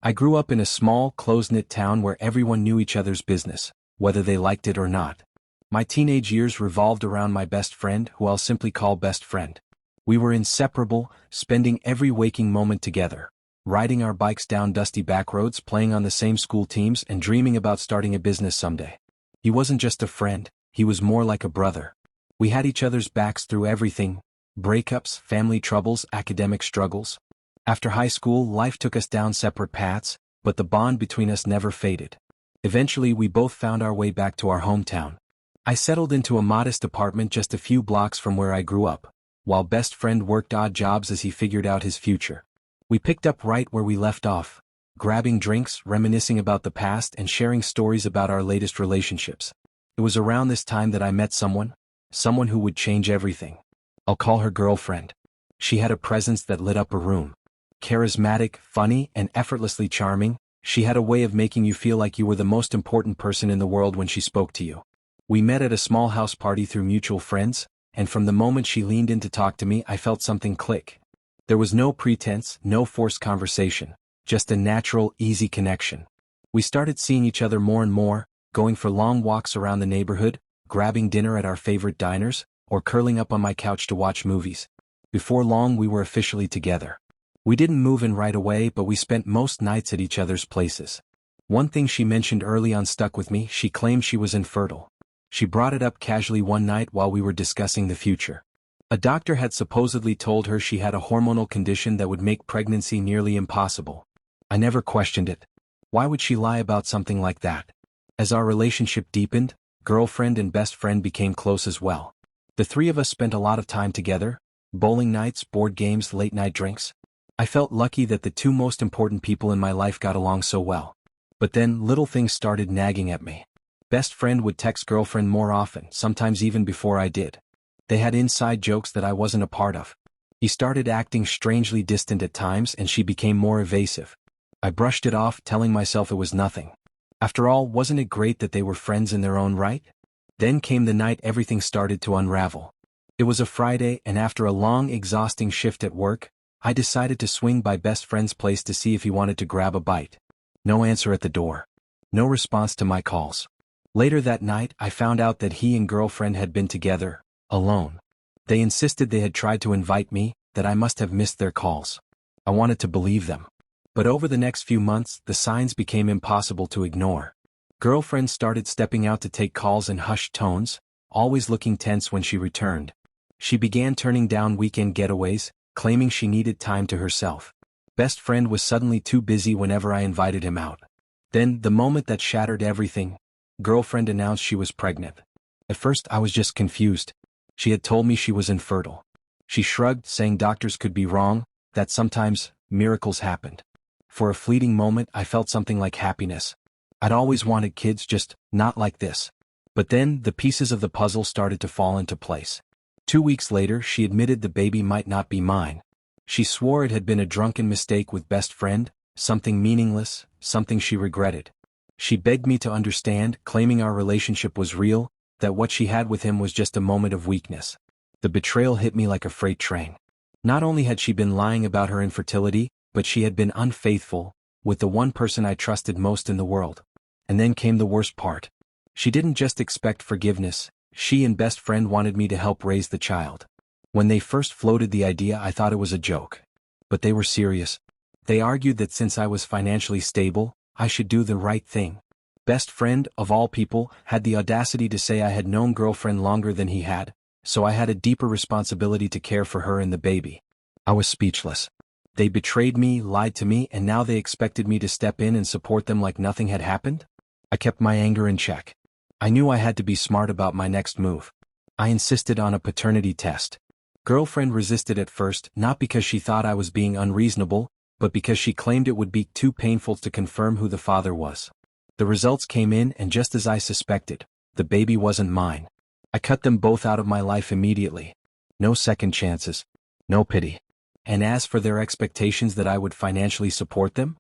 I grew up in a small, close-knit town where everyone knew each other's business, whether they liked it or not. My teenage years revolved around my best friend, who I'll simply call best friend. We were inseparable, spending every waking moment together, riding our bikes down dusty back roads, playing on the same school teams, and dreaming about starting a business someday. He wasn't just a friend, he was more like a brother. We had each other's backs through everything: breakups, family troubles, academic struggles. After high school, life took us down separate paths, but the bond between us never faded. Eventually, we both found our way back to our hometown. I settled into a modest apartment just a few blocks from where I grew up, while best friend worked odd jobs as he figured out his future. We picked up right where we left off, grabbing drinks, reminiscing about the past, and sharing stories about our latest relationships. It was around this time that I met someone who would change everything. I'll call her girlfriend. She had a presence that lit up a room. Charismatic, funny, and effortlessly charming, she had a way of making you feel like you were the most important person in the world when she spoke to you. We met at a small house party through mutual friends, and from the moment she leaned in to talk to me, I felt something click. There was no pretense, no forced conversation, just a natural, easy connection. We started seeing each other more and more, going for long walks around the neighborhood, grabbing dinner at our favorite diners, or curling up on my couch to watch movies. Before long, we were officially together. We didn't move in right away, but we spent most nights at each other's places. One thing she mentioned early on stuck with me: she claimed she was infertile. She brought it up casually one night while we were discussing the future. A doctor had supposedly told her she had a hormonal condition that would make pregnancy nearly impossible. I never questioned it. Why would she lie about something like that? As our relationship deepened, girlfriend and best friend became close as well. The three of us spent a lot of time together: bowling nights, board games, late-night drinks. I felt lucky that the two most important people in my life got along so well. But then, little things started nagging at me. Best friend would text girlfriend more often, sometimes even before I did. They had inside jokes that I wasn't a part of. He started acting strangely distant at times, and she became more evasive. I brushed it off, telling myself it was nothing. After all, wasn't it great that they were friends in their own right? Then came the night everything started to unravel. It was a Friday, and after a long, exhausting shift at work, I decided to swing by best friend's place to see if he wanted to grab a bite. No answer at the door. No response to my calls. Later that night, I found out that he and girlfriend had been together, alone. They insisted they had tried to invite me, that I must have missed their calls. I wanted to believe them. But over the next few months, the signs became impossible to ignore. Girlfriend started stepping out to take calls in hushed tones, always looking tense when she returned. She began turning down weekend getaways, claiming she needed time to herself. Best friend was suddenly too busy whenever I invited him out. Then, the moment that shattered everything, girlfriend announced she was pregnant. At first, I was just confused. She had told me she was infertile. She shrugged, saying doctors could be wrong, that sometimes miracles happened. For a fleeting moment, I felt something like happiness. I'd always wanted kids, just not like this. But then, the pieces of the puzzle started to fall into place. 2 weeks later, she admitted the baby might not be mine. She swore it had been a drunken mistake with best friend, something meaningless, something she regretted. She begged me to understand, claiming our relationship was real, that what she had with him was just a moment of weakness. The betrayal hit me like a freight train. Not only had she been lying about her infertility, but she had been unfaithful, with the one person I trusted most in the world. And then came the worst part. She didn't just expect forgiveness. She and best friend wanted me to help raise the child. When they first floated the idea, I thought it was a joke. But they were serious. They argued that since I was financially stable, I should do the right thing. Best friend, of all people, had the audacity to say I had known girlfriend longer than he had, so I had a deeper responsibility to care for her and the baby. I was speechless. They betrayed me, lied to me, and now they expected me to step in and support them like nothing had happened? I kept my anger in check. I knew I had to be smart about my next move. I insisted on a paternity test. Girlfriend resisted at first, not because she thought I was being unreasonable, but because she claimed it would be too painful to confirm who the father was. The results came in, and just as I suspected, the baby wasn't mine. I cut them both out of my life immediately. No second chances. No pity. And as for their expectations that I would financially support them,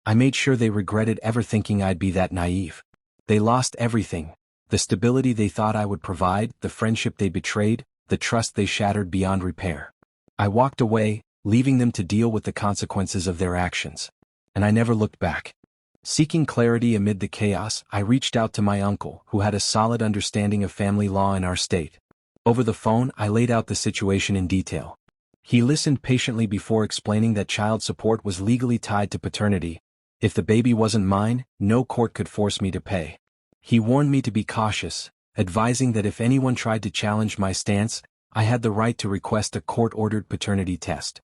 I made sure they regretted ever thinking I'd be that naive. They lost everything. The stability they thought I would provide, the friendship they betrayed, the trust they shattered beyond repair. I walked away, leaving them to deal with the consequences of their actions. and I never looked back. Seeking clarity amid the chaos, I reached out to my uncle, who had a solid understanding of family law in our state. Over the phone, I laid out the situation in detail. He listened patiently before explaining that child support was legally tied to paternity. If the baby wasn't mine, no court could force me to pay. He warned me to be cautious, advising that if anyone tried to challenge my stance, I had the right to request a court-ordered paternity test.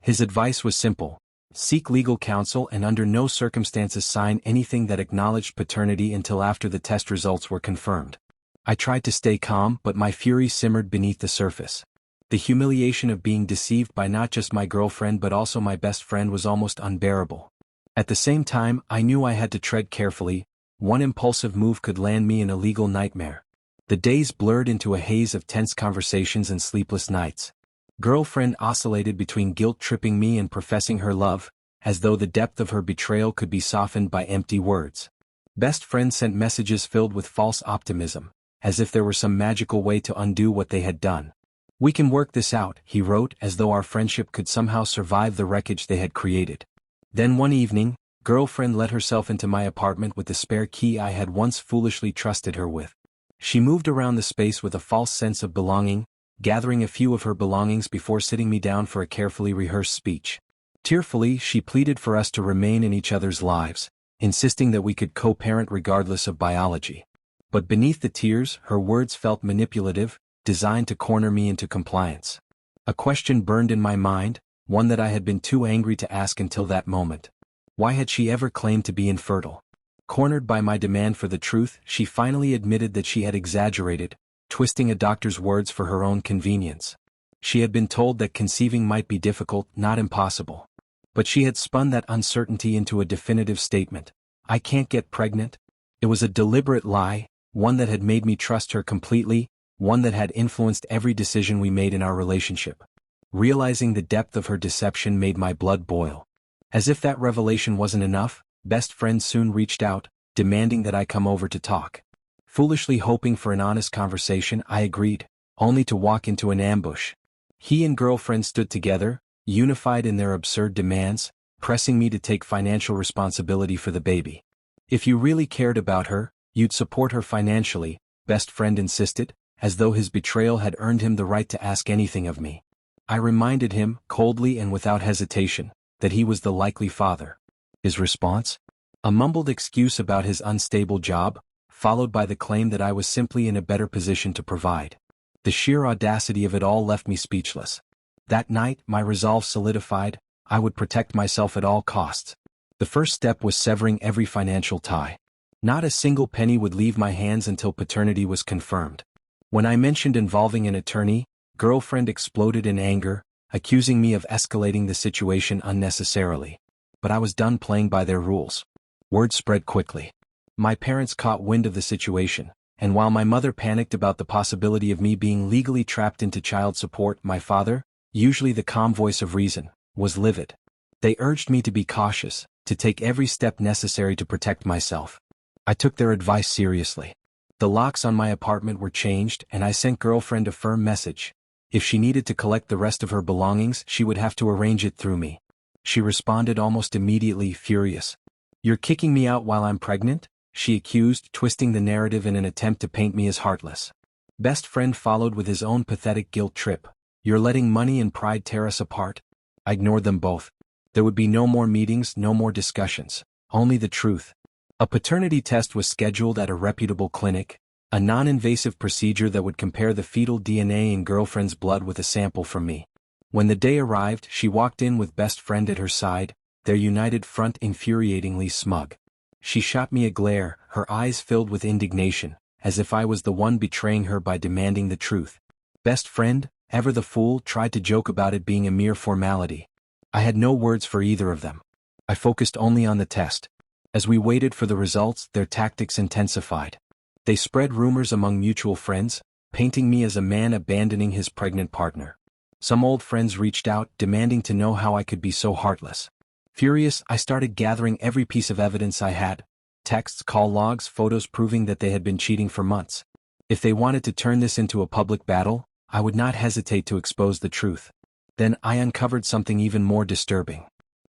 His advice was simple: seek legal counsel and under no circumstances sign anything that acknowledged paternity until after the test results were confirmed. I tried to stay calm, but my fury simmered beneath the surface. The humiliation of being deceived by not just my girlfriend but also my best friend was almost unbearable. At the same time, I knew I had to tread carefully. One impulsive move could land me in a legal nightmare. The days blurred into a haze of tense conversations and sleepless nights. Girlfriend oscillated between guilt-tripping me and professing her love, as though the depth of her betrayal could be softened by empty words. Best friend sent messages filled with false optimism, as if there were some magical way to undo what they had done. "We can work this out," he wrote, as though our friendship could somehow survive the wreckage they had created. Then one evening, girlfriend let herself into my apartment with the spare key I had once foolishly trusted her with. She moved around the space with a false sense of belonging, gathering a few of her belongings before sitting me down for a carefully rehearsed speech. Tearfully, she pleaded for us to remain in each other's lives, insisting that we could co-parent regardless of biology. But beneath the tears, her words felt manipulative, designed to corner me into compliance. A question burned in my mind, one that I had been too angry to ask until that moment. Why had she ever claimed to be infertile? Cornered by my demand for the truth, she finally admitted that she had exaggerated, twisting a doctor's words for her own convenience. She had been told that conceiving might be difficult, not impossible. But she had spun that uncertainty into a definitive statement: "I can't get pregnant." It was a deliberate lie, one that had made me trust her completely, one that had influenced every decision we made in our relationship. Realizing the depth of her deception made my blood boil. As if that revelation wasn't enough, best friend soon reached out, demanding that I come over to talk. Foolishly hoping for an honest conversation, I agreed, only to walk into an ambush. He and girlfriend stood together, unified in their absurd demands, pressing me to take financial responsibility for the baby. "If you really cared about her, you'd support her financially," best friend insisted, as though his betrayal had earned him the right to ask anything of me. I reminded him, coldly and without hesitation, that he was the likely father. His response? A mumbled excuse about his unstable job, followed by the claim that I was simply in a better position to provide. The sheer audacity of it all left me speechless. That night, my resolve solidified: I would protect myself at all costs. The first step was severing every financial tie. Not a single penny would leave my hands until paternity was confirmed. When I mentioned involving an attorney, girlfriend exploded in anger, accusing me of escalating the situation unnecessarily. But I was done playing by their rules. Word spread quickly. My parents caught wind of the situation, and while my mother panicked about the possibility of me being legally trapped into child support, my father, usually the calm voice of reason, was livid. They urged me to be cautious, to take every step necessary to protect myself. I took their advice seriously. The locks on my apartment were changed, and I sent girlfriend a firm message. If she needed to collect the rest of her belongings, she would have to arrange it through me. She responded almost immediately, furious. "You're kicking me out while I'm pregnant?" she accused, twisting the narrative in an attempt to paint me as heartless. Best friend followed with his own pathetic guilt trip. "You're letting money and pride tear us apart." I ignored them both. There would be no more meetings, no more discussions. Only the truth. A paternity test was scheduled at a reputable clinic, a non-invasive procedure that would compare the fetal DNA in girlfriend's blood with a sample from me. When the day arrived, she walked in with best friend at her side, their united front infuriatingly smug. She shot me a glare, her eyes filled with indignation, as if I was the one betraying her by demanding the truth. Best friend, ever the fool, tried to joke about it being a mere formality. I had no words for either of them. I focused only on the test. As we waited for the results, their tactics intensified. They spread rumors among mutual friends, painting me as a man abandoning his pregnant partner. Some old friends reached out, demanding to know how I could be so heartless. Furious, I started gathering every piece of evidence I had: texts, call logs, photos proving that they had been cheating for months. If they wanted to turn this into a public battle, I would not hesitate to expose the truth. Then I uncovered something even more disturbing.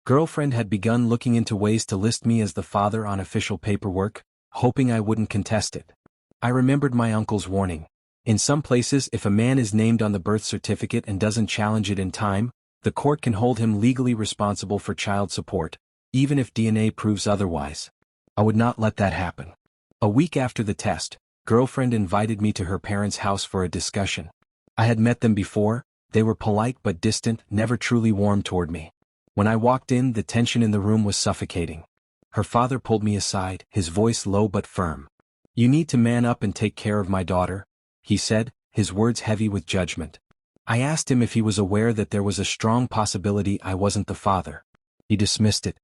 Girlfriend had begun looking into ways to list me as the father on official paperwork, hoping I wouldn't contest it. I remembered my uncle's warning. In some places, if a man is named on the birth certificate and doesn't challenge it in time, the court can hold him legally responsible for child support, even if DNA proves otherwise. I would not let that happen. A week after the test, girlfriend invited me to her parents' house for a discussion. I had met them before. They were polite but distant, never truly warm toward me. When I walked in, the tension in the room was suffocating. Her father pulled me aside, his voice low but firm. "You need to man up and take care of my daughter," he said, his words heavy with judgment. I asked him if he was aware that there was a strong possibility I wasn't the father. He dismissed it.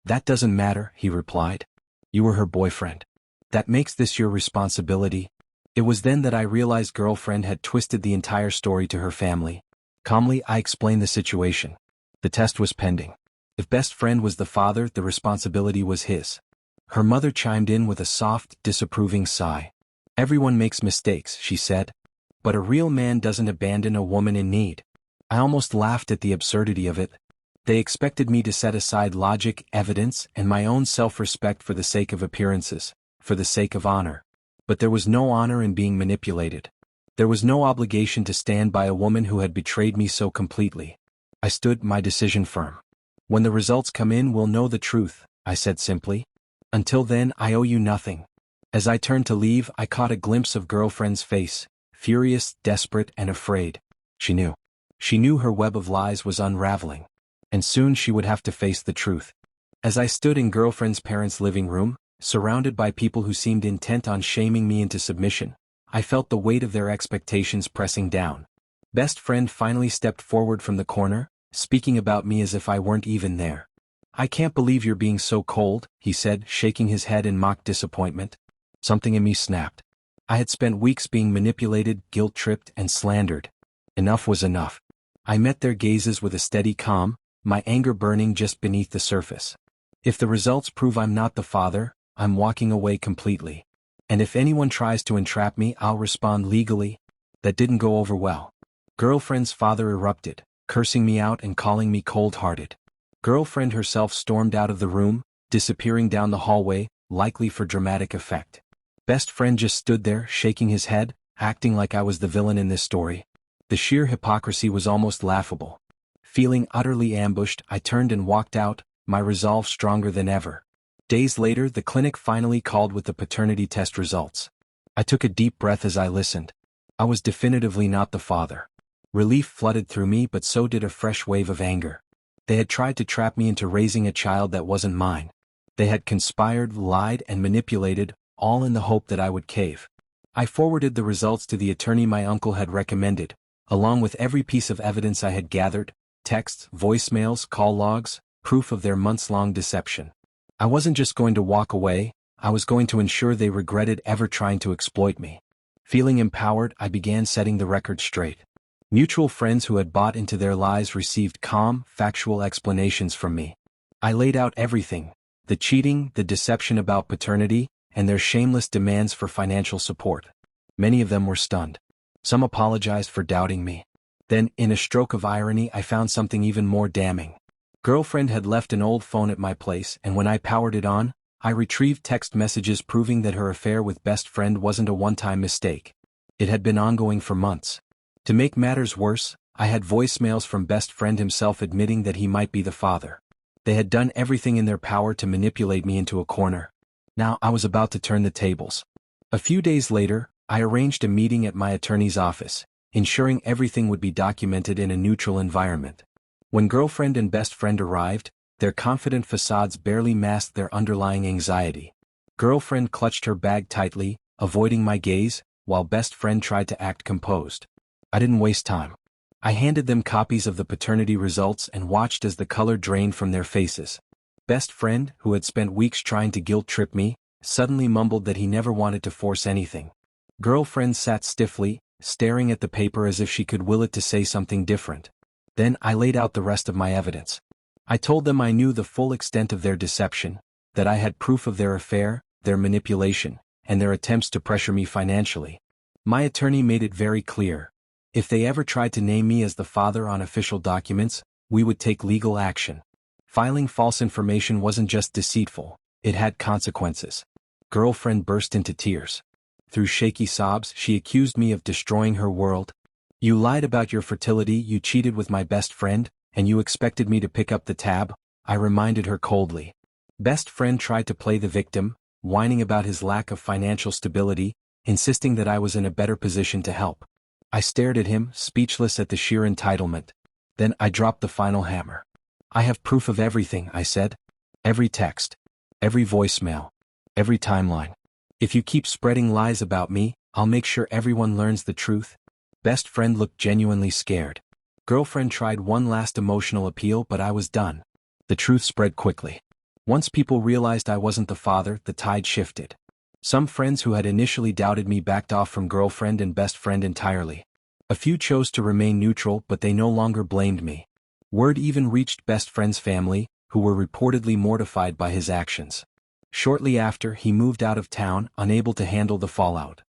"That doesn't matter," he replied. "You were her boyfriend. That makes this your responsibility." It was then that I realized girlfriend had twisted the entire story to her family. Calmly, I explained the situation. The test was pending. If best friend was the father, the responsibility was his. Her mother chimed in with a soft, disapproving sigh. "Everyone makes mistakes," she said. "But a real man doesn't abandon a woman in need." I almost laughed at the absurdity of it. They expected me to set aside logic, evidence, and my own self-respect for the sake of appearances, for the sake of honor. But there was no honor in being manipulated. There was no obligation to stand by a woman who had betrayed me so completely. I stood, my decision firm. "When the results come in, we'll know the truth," I said simply. "Until then, I owe you nothing." As I turned to leave, I caught a glimpse of girlfriend's face, furious, desperate, and afraid. She knew. She knew her web of lies was unraveling. And soon she would have to face the truth. As I stood in girlfriend's parents' living room, surrounded by people who seemed intent on shaming me into submission, I felt the weight of their expectations pressing down. Best friend finally stepped forward from the corner, speaking about me as if I weren't even there. "I can't believe you're being so cold," he said, shaking his head in mock disappointment. Something in me snapped. I had spent weeks being manipulated, guilt-tripped, and slandered. Enough was enough. I met their gazes with a steady calm, my anger burning just beneath the surface. If the results prove I'm not the father, I'm walking away completely. And if anyone tries to entrap me, I'll respond legally. That didn't go over well. Girlfriend's father erupted, cursing me out and calling me cold-hearted. Girlfriend herself stormed out of the room, disappearing down the hallway, likely for dramatic effect. Best friend just stood there, shaking his head, acting like I was the villain in this story. The sheer hypocrisy was almost laughable. Feeling utterly ambushed, I turned and walked out, my resolve stronger than ever. Days later, the clinic finally called with the paternity test results. I took a deep breath as I listened. I was definitively not the father. Relief flooded through me, but so did a fresh wave of anger. They had tried to trap me into raising a child that wasn't mine. They had conspired, lied, and manipulated, all in the hope that I would cave. I forwarded the results to the attorney my uncle had recommended, along with every piece of evidence I had gathered: texts, voicemails, call logs, proof of their months-long deception. I wasn't just going to walk away, I was going to ensure they regretted ever trying to exploit me. Feeling empowered, I began setting the record straight. Mutual friends who had bought into their lies received calm, factual explanations from me. I laid out everything: the cheating, the deception about paternity, and their shameless demands for financial support. Many of them were stunned. Some apologized for doubting me. Then, in a stroke of irony, I found something even more damning. Girlfriend had left an old phone at my place, and when I powered it on, I retrieved text messages proving that her affair with best friend wasn't a one-time mistake. It had been ongoing for months. To make matters worse, I had voicemails from best friend himself admitting that he might be the father. They had done everything in their power to manipulate me into a corner. Now I was about to turn the tables. A few days later, I arranged a meeting at my attorney's office, ensuring everything would be documented in a neutral environment. When girlfriend and best friend arrived, their confident facades barely masked their underlying anxiety. Girlfriend clutched her bag tightly, avoiding my gaze, while best friend tried to act composed. I didn't waste time. I handed them copies of the paternity results and watched as the color drained from their faces. Best friend, who had spent weeks trying to guilt-trip me, suddenly mumbled that he never wanted to force anything. Girlfriend sat stiffly, staring at the paper as if she could will it to say something different. Then I laid out the rest of my evidence. I told them I knew the full extent of their deception, that I had proof of their affair, their manipulation, and their attempts to pressure me financially. My attorney made it very clear: if they ever tried to name me as the father on official documents, we would take legal action. Filing false information wasn't just deceitful, it had consequences. Girlfriend burst into tears. Through shaky sobs, she accused me of destroying her world. You lied about your fertility, you cheated with my best friend, and you expected me to pick up the tab, I reminded her coldly. Best friend tried to play the victim, whining about his lack of financial stability, insisting that I was in a better position to help. I stared at him, speechless at the sheer entitlement. Then I dropped the final hammer. I have proof of everything, I said. Every text. Every voicemail. Every timeline. If you keep spreading lies about me, I'll make sure everyone learns the truth. Best friend looked genuinely scared. Girlfriend tried one last emotional appeal, but I was done. The truth spread quickly. Once people realized I wasn't the father, the tide shifted. Some friends who had initially doubted me backed off from girlfriend and best friend entirely. A few chose to remain neutral, but they no longer blamed me. Word even reached best friend's family, who were reportedly mortified by his actions. Shortly after, he moved out of town, unable to handle the fallout.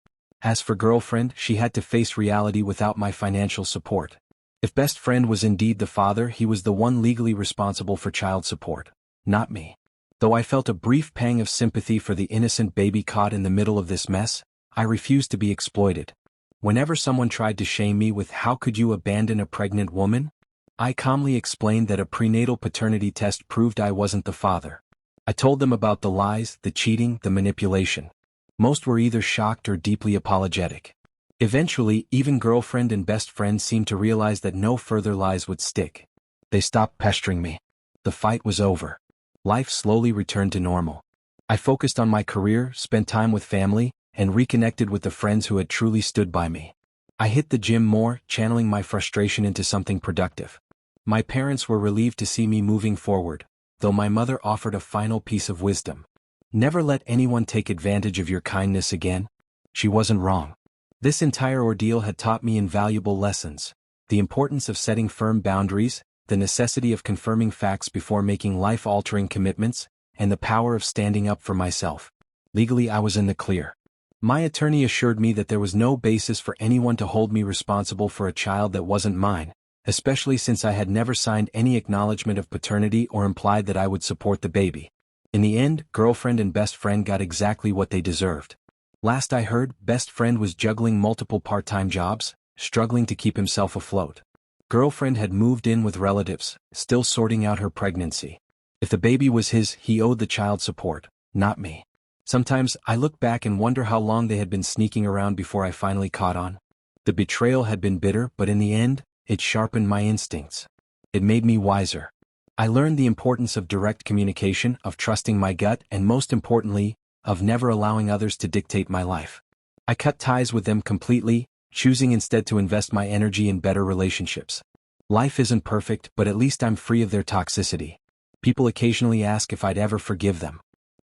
As for girlfriend, she had to face reality without my financial support. If best friend was indeed the father, he was the one legally responsible for child support, not me. Though I felt a brief pang of sympathy for the innocent baby caught in the middle of this mess, I refused to be exploited. Whenever someone tried to shame me with "How could you abandon a pregnant woman?" I calmly explained that a prenatal paternity test proved I wasn't the father. I told them about the lies, the cheating, the manipulation. Most were either shocked or deeply apologetic. Eventually, even girlfriend and best friend seemed to realize that no further lies would stick. They stopped pestering me. The fight was over. Life slowly returned to normal. I focused on my career, spent time with family, and reconnected with the friends who had truly stood by me. I hit the gym more, channeling my frustration into something productive. My parents were relieved to see me moving forward, though my mother offered a final piece of wisdom. Never let anyone take advantage of your kindness again. She wasn't wrong. This entire ordeal had taught me invaluable lessons: the importance of setting firm boundaries, the necessity of confirming facts before making life-altering commitments, and the power of standing up for myself. Legally, I was in the clear. My attorney assured me that there was no basis for anyone to hold me responsible for a child that wasn't mine, especially since I had never signed any acknowledgement of paternity or implied that I would support the baby. In the end, girlfriend and best friend got exactly what they deserved. Last I heard, best friend was juggling multiple part-time jobs, struggling to keep himself afloat. Girlfriend had moved in with relatives, still sorting out her pregnancy. If the baby was his, he owed the child support, not me. Sometimes I look back and wonder how long they had been sneaking around before I finally caught on. The betrayal had been bitter, but in the end, it sharpened my instincts. It made me wiser. I learned the importance of direct communication, of trusting my gut, and most importantly, of never allowing others to dictate my life. I cut ties with them completely, choosing instead to invest my energy in better relationships. Life isn't perfect, but at least I'm free of their toxicity. People occasionally ask if I'd ever forgive them.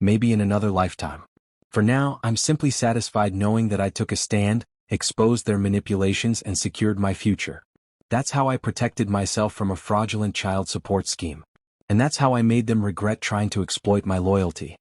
Maybe in another lifetime. For now, I'm simply satisfied knowing that I took a stand, exposed their manipulations, and secured my future. That's how I protected myself from a fraudulent child support scheme. And that's how I made them regret trying to exploit my loyalty.